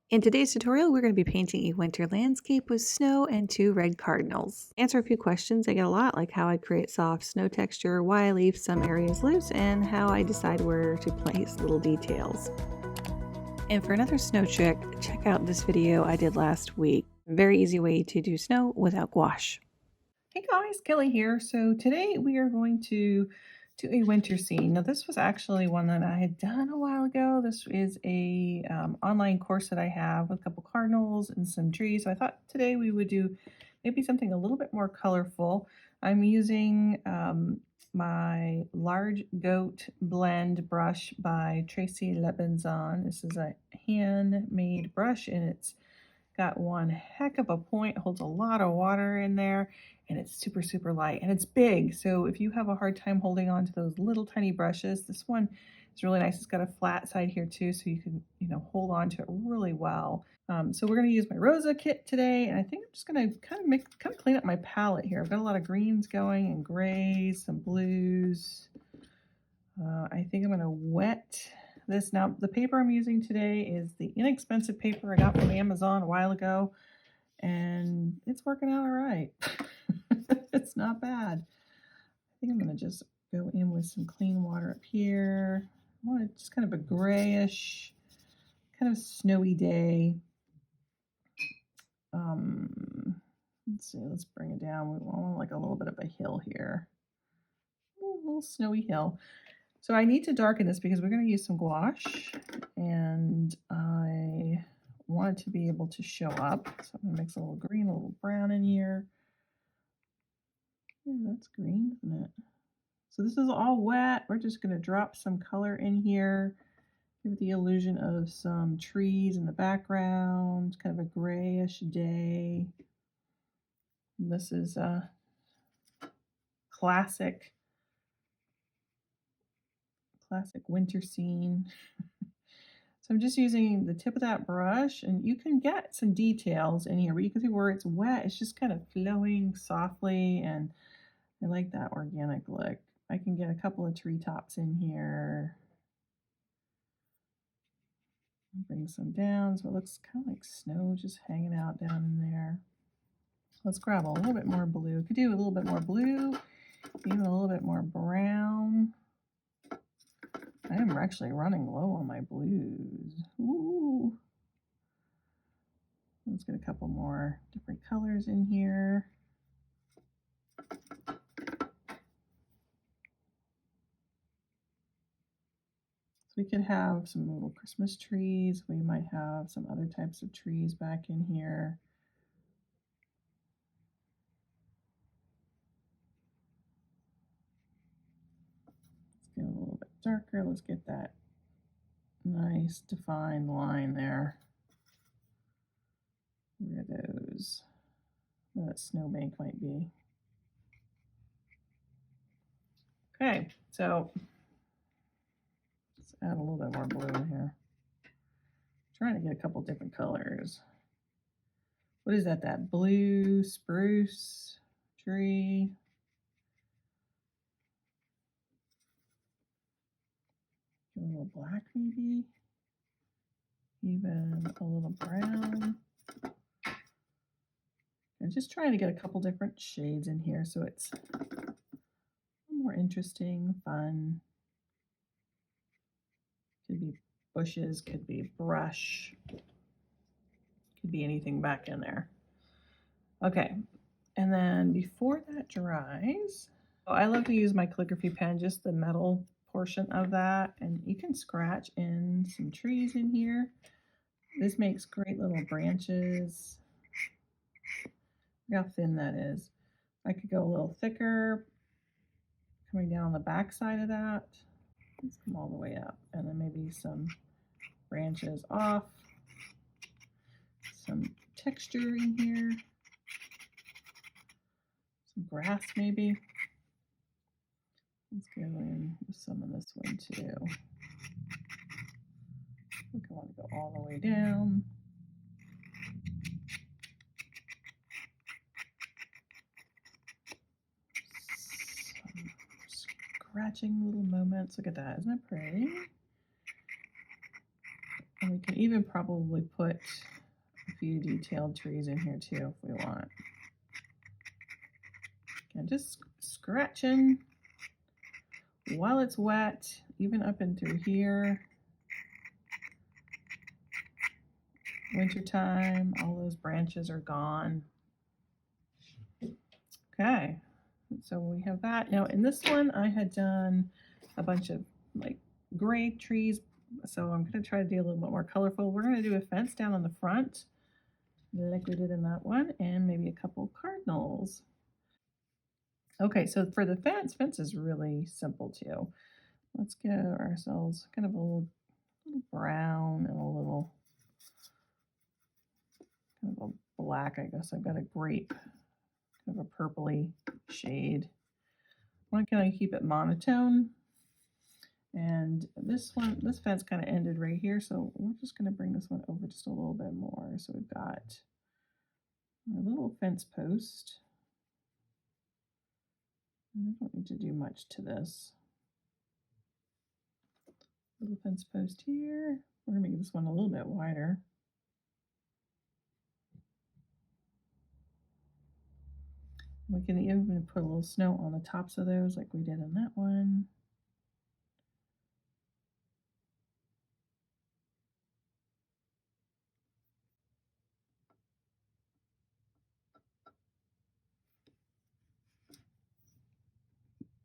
In today's tutorial, we're going to be painting a winter landscape with snow and 2 red cardinals. Answer a few questions I get a lot, like how I create soft snow texture, why I leave some areas loose, and how I decide where to place little details. And for another snow trick, check out this video I did last week. Very easy way to do snow without gouache. Hey guys, Kelly here. So today we are going to do a winter scene. Now this was actually one that I had done a while ago. This is a online course that I have with a couple cardinals and some trees. So I thought today we would do maybe something a little bit more colorful. I'm using my large goat blend brush by Chasse. This is a handmade brush and it's got one heck of a point, holds a lot of water in there, and it's super, super light, and it's big. So if you have a hard time holding on to those little tiny brushes, this one is really nice. It's got a flat side here too, so you can, hold on to it really well. So we're going to use my Rosa kit today, and I think I'm just going to kind of clean up my palette here. I've got a lot of greens going and grays, some blues. I think I'm going to wet this. Now, the paper I'm using today is the inexpensive paper I got from Amazon a while ago, and it's working out all right. It's not bad. I think I'm going to just go in with some clean water up here. I want it just kind of a grayish, kind of snowy day. Let's see, let's bring it down. We want like a little bit of a hill here. A little snowy hill. So I need to darken this because we're going to use some gouache, and I want it to be able to show up. So I'm going to mix a little green, a little brown in here. That's green, isn't it? So this is all wet. We're just going to drop some color in here, give it the illusion of some trees in the background, kind of a grayish day. This is a classic winter scene. So I'm just using the tip of that brush, and you can get some details in here, but you can see where it's wet, it's just kind of flowing softly, and I like that organic look. I can get a couple of treetops in here. Bring some down so it looks kind of like snow just hanging out down in there. Let's grab a little bit more blue. Could do a little bit more blue, even a little bit more brown. I am actually running low on my blues. Ooh. Let's get a couple more different colors in here. So we could have some little Christmas trees. We might have some other types of trees back in here. Let's get a little bit darker. Let's get that nice defined line there. Where those, where that snowbank might be. Okay, so let's add a little bit more blue in here. Trying to get a couple different colors. What is that? That blue spruce tree. A little black maybe. Even a little brown. And just trying to get a couple different shades in here so it's a little more interesting, fun. Could be bushes, could be brush, could be anything back in there. Okay, and then before that dries, I love to use my calligraphy pen, just the metal portion of that, and you can scratch in some trees in here. This makes great little branches. Look how thin that is. I could go a little thicker, coming down the back side of that. Let's come all the way up, and then maybe some branches off, some texture in here, some grass maybe. Let's go in with some of this one too. I think I want to go all the way down. Some scratching little moments. Look at that. Isn't that pretty? And We can even probably put a few detailed trees in here too if we want. And just scratching while it's wet, even up and through here. Wintertime, all those branches are gone. Okay, so we have that. Now in this one, I had done a bunch of like gray trees, so I'm going to try to do a little bit more colorful. We're going to do a fence down on the front, like we did in that one, and maybe a couple cardinals. Okay, so for the fence is really simple too. Let's get ourselves kind of a little brown and a little kind of a black, I guess. I've got a grape, kind of a purpley shade. Why can't I keep it monotone? And this fence kind of ended right here, so we're just going to bring this one over just a little bit more. So we've got our little fence post. And I don't need to do much to this. Little fence post here. We're going to make this one a little bit wider. We can even put a little snow on the tops of those like we did in that one.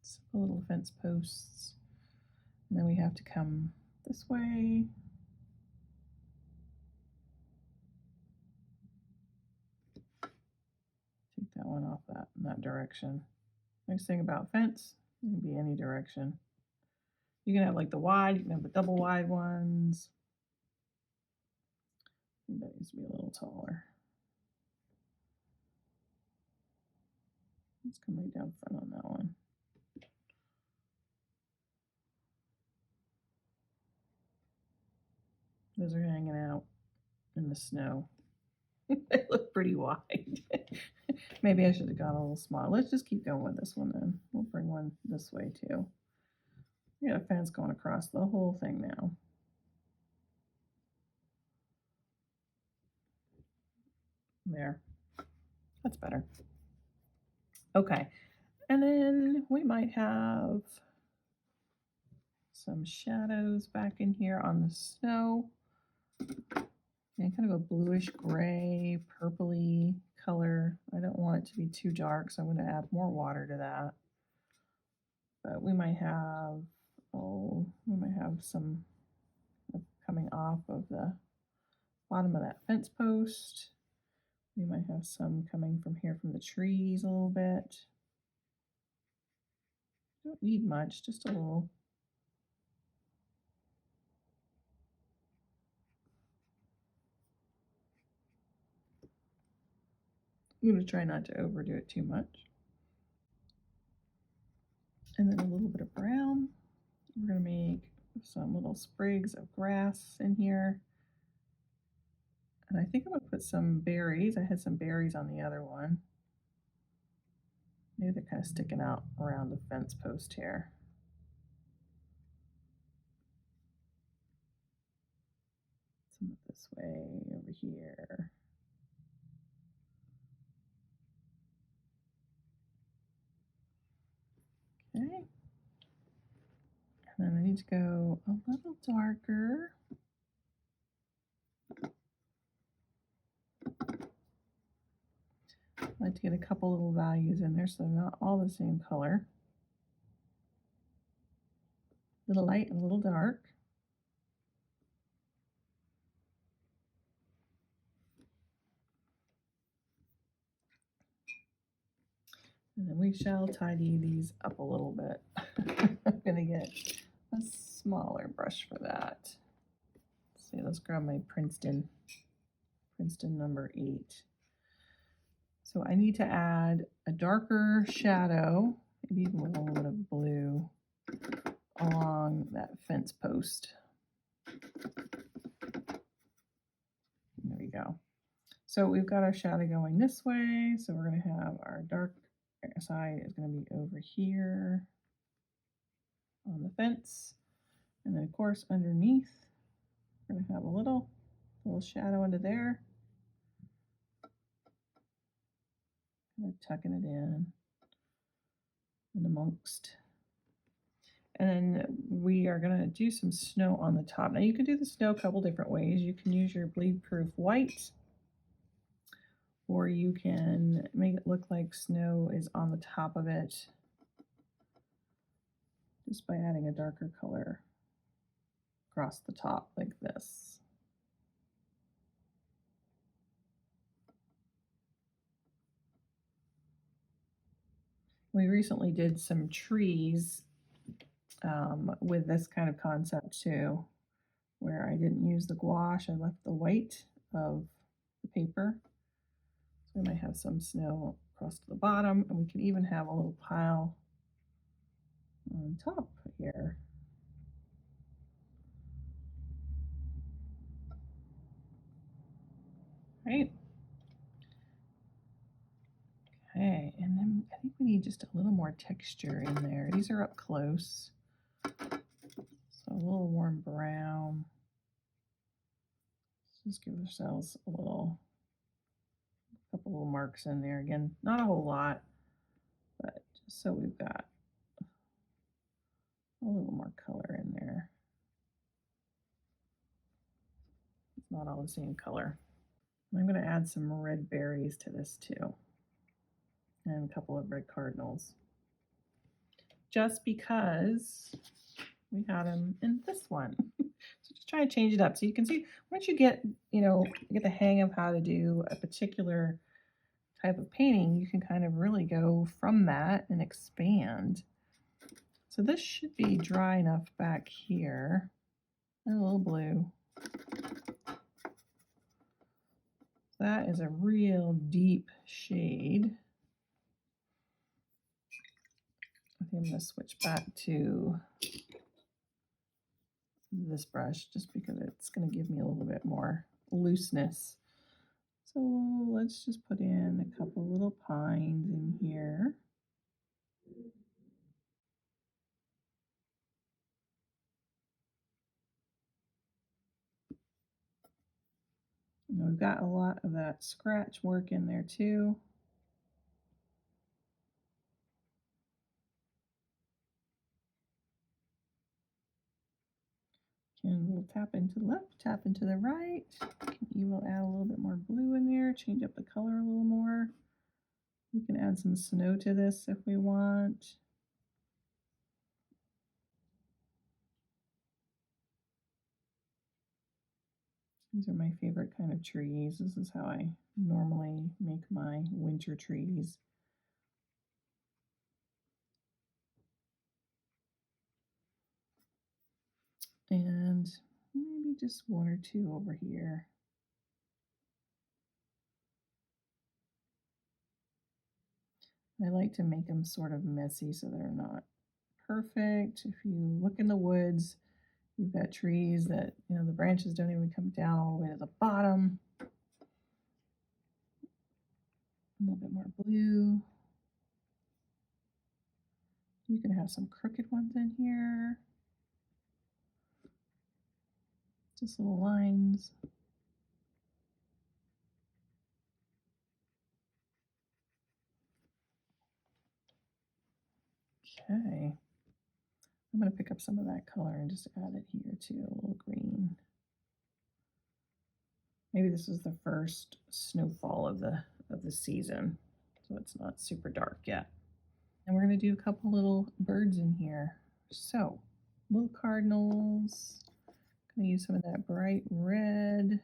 Simple little fence posts. And then we have to come this way. Take that one off in that direction. Nice thing about fence, it can be any direction. You can have like the wide, you can have the double wide ones. I think that needs to be a little taller. Let's come right down front on that one. Those are hanging out in the snow. They look pretty wide. Maybe I should have gone a little smaller. Let's just keep going with this one then. We'll bring one this way too. We got a fence going across the whole thing now. There. That's better. Okay. And then we might have some shadows back in here on the snow. And kind of a bluish gray, purpley color. I don't want it to be too dark, so I'm going to add more water to that. But we might have, some coming off of the bottom of that fence post. We might have some coming from here from the trees a little bit. Don't need much, just a little. I'm going to try not to overdo it too much. And then a little bit of brown. We're going to make some little sprigs of grass in here. And I think I'm going to put some berries. I had some berries on the other one. Maybe they're kind of sticking out around the fence post here. Some this way, over here. Okay. And then I need to go a little darker. I like to get a couple little values in there so they're not all the same color. A little light and a little dark. And then we shall tidy these up a little bit. I'm going to get a smaller brush for that. Let's see, let's grab my Princeton number 8. So I need to add a darker shadow, maybe even with a little bit of blue, along that fence post. There we go. So we've got our shadow going this way. So we're going to have our dark side is going to be over here on the fence. And then of course underneath We're going to have a little shadow under there. Kind of tucking it in and amongst. And then we are going to do some snow on the top. Now you can do the snow a couple different ways. You can use your bleed proof white, or you can make it look like snow is on the top of it just by adding a darker color across the top like this. We recently did some trees with this kind of concept too, where I didn't use the gouache, I left the white of the paper. So we might have some snow across to the bottom, and we can even have a little pile on top here. Right? Okay, and then I think we need just a little more texture in there. These are up close. So a little warm brown. Let's just give ourselves a couple little marks in there. Again, not a whole lot, but just so we've got a little more color in there. It's not all the same color. I'm going to add some red berries to this too, and a couple of red cardinals, just because we had them in this one. So just try to change it up. So you can see once you get, get the hang of how to do a particular type of painting, you can kind of really go from that and expand. So this should be dry enough back here. And a little blue. That is a real deep shade. I think I'm going to switch back to this brush just because it's going to give me a little bit more looseness. So let's just put in a couple little pines in here. And we've got a lot of that scratch work in there too. And we'll tap into the left, tap into the right. You will add a little bit more blue in there, change up the color a little more. We can add some snow to this if we want. These are my favorite kind of trees. This is how I normally make my winter trees. And maybe just one or two over here. I like to make them sort of messy so they're not perfect. If you look in the woods, you've got trees that, the branches don't even come down all the way to the bottom. A little bit more blue. You can have some crooked ones in here. Just little lines. Okay. I'm going to pick up some of that color and just add it here too, a little green. Maybe this is the first snowfall of the season, so it's not super dark yet. And we're going to do a couple little birds in here. So, little cardinals. Going to use some of that bright red.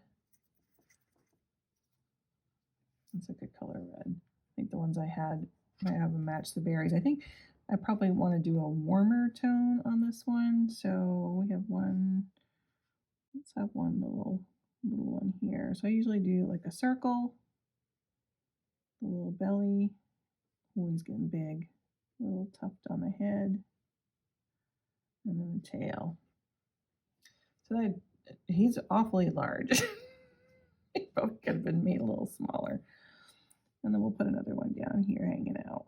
That's a good color red. I think the ones I had might have them match the berries. I think I probably want to do a warmer tone on this one. So we have one. Let's have one little one here. So I usually do like a circle, the little belly, always getting big, a little tuft on the head, and then the tail. So he's awfully large. He probably could have been made a little smaller. And then we'll put another one down here hanging out.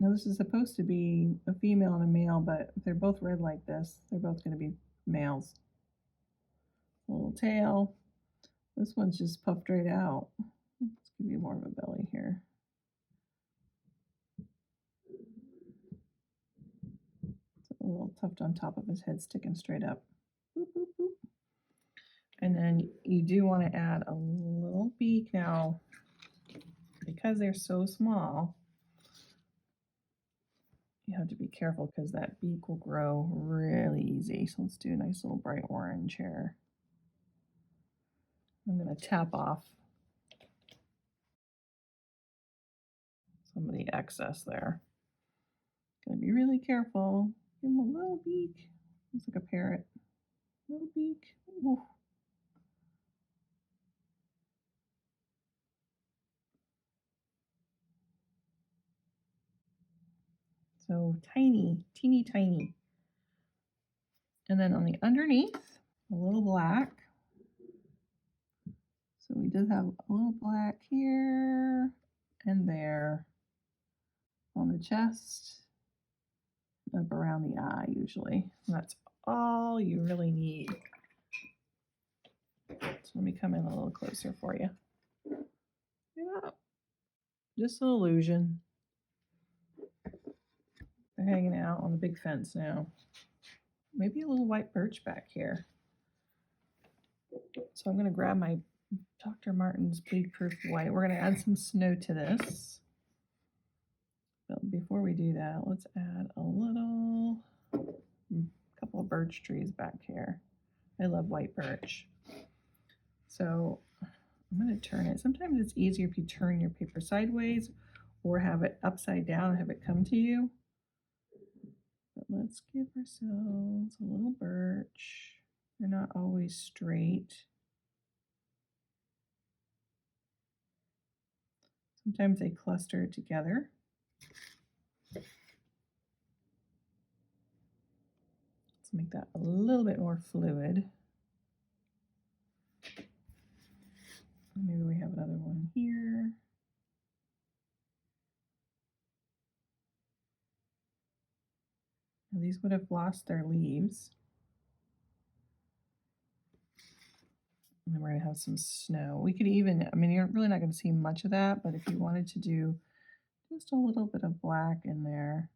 Now this is supposed to be a female and a male, but if they're both red like this, they're both going to be males. little tail. This one's just puffed right out. Let's give you more of a belly here. It's a little tuft on top of his head sticking straight up. Boop, boop, boop. And then you do want to add a little beak now, because they're so small. You have to be careful because that beak will grow really easy. So let's do a nice little bright orange here. I'm going to tap off some of the excess there. Going to be really careful. Give him a little beak. Looks like a parrot. Little beak. Ooh. So tiny, teeny tiny. And then on the underneath, a little black. So we did have a little black here and there on the chest, up around the eye usually. And that's all you really need. So let me come in a little closer for you. Yeah, just an illusion. They're hanging out on the big fence now. Maybe a little white birch back here. So I'm going to grab my Dr. Martin's Bleed Proof White. We're going to add some snow to this. But before we do that, let's add a couple of birch trees back here. I love white birch. So I'm going to turn it. Sometimes it's easier if you turn your paper sideways or have it upside down and have it come to you. But let's give ourselves a little birch. They're not always straight. Sometimes they cluster together. Let's make that a little bit more fluid. Maybe we have another one here. Now these would have lost their leaves. And then we're going to have some snow. We could even, I mean, you're really not going to see much of that, but if you wanted to do just a little bit of black in there,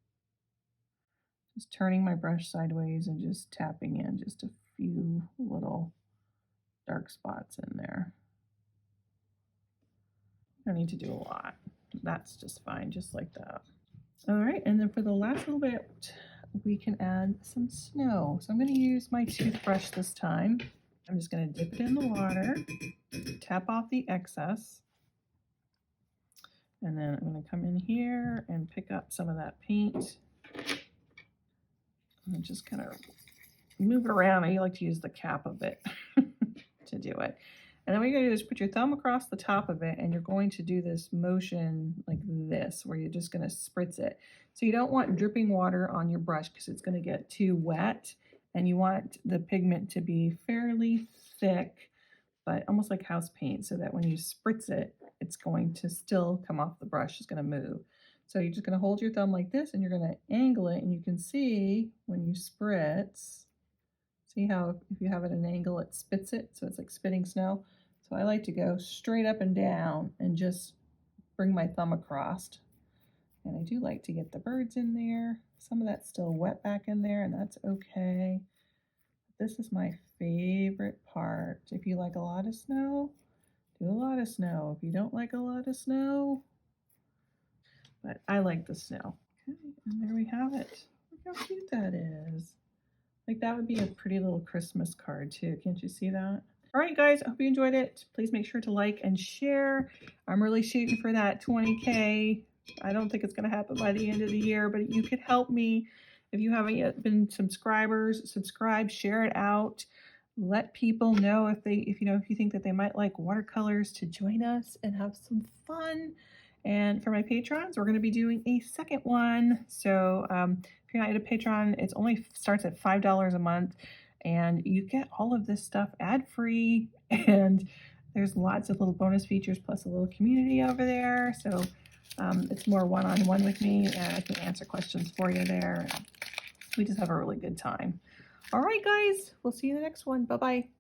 just turning my brush sideways and just tapping in just a few little dark spots in there. I don't need to do a lot. That's just fine, just like that. All right, and then for the last little bit, we can add some snow. So I'm going to use my toothbrush this time. I'm just going to dip it in the water, tap off the excess, and then I'm going to come in here and pick up some of that paint and just kind of move it around. I like to use the cap of it to do it. And then what you're going to do is put your thumb across the top of it, and you're going to do this motion like this, where you're just going to spritz it. So you don't want dripping water on your brush because it's going to get too wet, and you want the pigment to be fairly thick, but almost like house paint, so that when you spritz it, it's going to still come off the brush. It's going to move. So you're just going to hold your thumb like this, and you're going to angle it, and you can see when you spritz, see how if you have it at an angle, it spits it, so it's like spitting snow. So I like to go straight up and down and just bring my thumb across. And I do like to get the birds in there. Some of that's still wet back in there, and that's okay. This is my favorite part. If you like a lot of snow, do a lot of snow. If you don't like a lot of snow, but I like the snow. Okay, and there we have it. Look how cute that is. Like that would be a pretty little Christmas card too. Can't you see that? All right, guys, I hope you enjoyed it. Please make sure to like and share. I'm really shooting for that 20K. I don't think it's going to happen by the end of the year, but you could help me. If you haven't yet been subscribers, subscribe, share it out. Let people know if you think that they might like watercolors to join us and have some fun. And for my patrons, we're going to be doing a second one. So if you're not yet a patron, it only starts at $5 a month, and you get all of this stuff ad-free, and there's lots of little bonus features plus a little community over there. So it's more one-on-one with me, and I can answer questions for you there. We just have a really good time. All right, guys, we'll see you in the next one. Bye-bye.